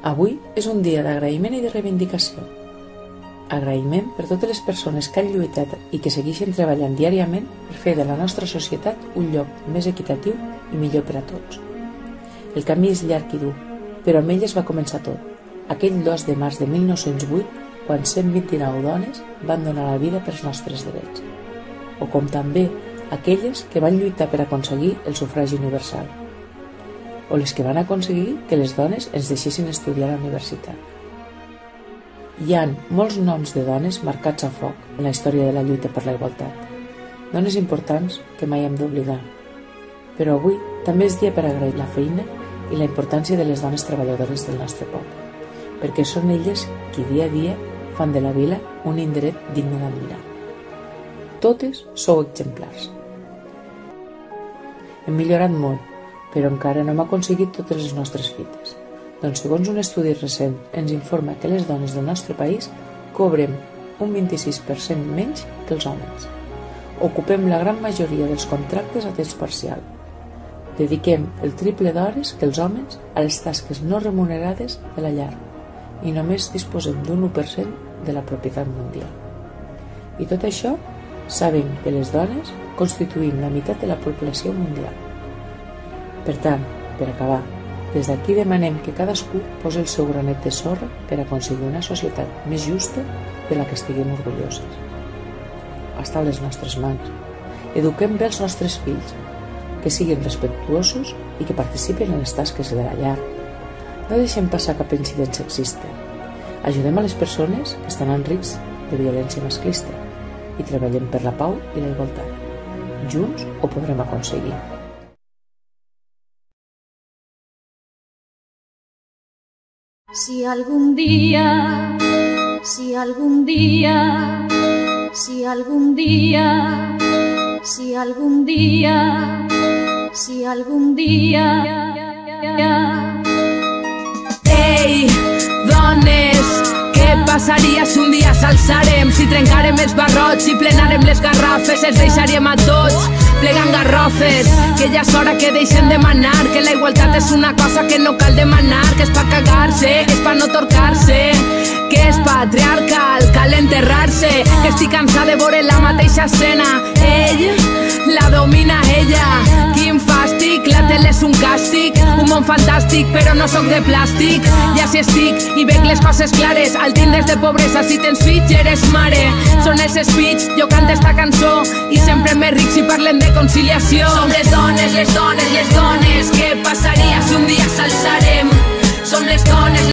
Avui és un dia d'agraïment i de reivindicació. Agraïment per totes les persones que han lluitat i que segueixen treballant diàriament per fer de la nostra societat un lloc més equitatiu i millor per a tots. El camí és llarg i dur, però amb elles va començar tot, aquell 2 de març de 1908, quan 129 dones van donar la vida pels nostres drets. O com també aquelles que van lluitar per aconseguir el sufragi universal. O les que van aconseguir que les dones ens deixessin estudiar a la universitat. Hi ha molts noms de dones marcats a foc en la història de la lluita per la igualtat. Dones importants que mai hem d'oblidar. Però avui també és dia per agrair la feina i la importància de les dones treballadores del nostre poble, perquè són elles qui dia a dia fan de la vila un indret digne d'admirar. Totes sou exemplars. Hem millorat molt, però encara no hem aconseguit totes les nostres fites. Doncs segons un estudi recent ens informa que les dones del nostre país cobrem un 26% menys que els homes. Ocupem la gran majoria dels contractes a temps parcial. Dediquem el triple d'hores que els homes a les tasques no remunerades de la llar i només disposem d'un 1% de la propietat mundial. I tot això sabem que les dones constituïm la meitat de la població mundial. Per tant, per acabar, des d'aquí demanem que cadascú posi el seu granet de sorra per aconseguir una societat més justa de la que estiguem orgulloses. Està a les nostres mans. Eduquem bé els nostres fills, que siguin respectuosos i que participen en les tasques de la llar. No deixem passar cap incident sexista. Ajudem a les persones que estan en risc de violència masclista i treballem per la pau i la igualtat. Junts ho podrem aconseguir. Si algún día, si algún día, si algún día, si algún día, si algún día. Ei, dones, què passaria si un dia s'alçarem? Si trencarem els barrots, si plenarem les garrafes, els deixaríem a tots plegant garrofes. Que ja és hora que deixen de manar, que la igualtat és una cosa que no cal demanar, que és pa cagar-se, que és pa no torcar-se, que és patriarcal, cal enterrar-se, que estic cansada de veure la mateixa escena. Ell la domina ella, quin fàstic, la tele és un càstig, un món fantàstic però no sóc de plàstic. Ja si estic i veig les coses clares, al tindres de pobresa si tens fills i eres mare. Són els speech, jo canto esta cançó i sempre més ric si parlem de conciliació. Som les dones, les dones, les dones, què passaria si un dia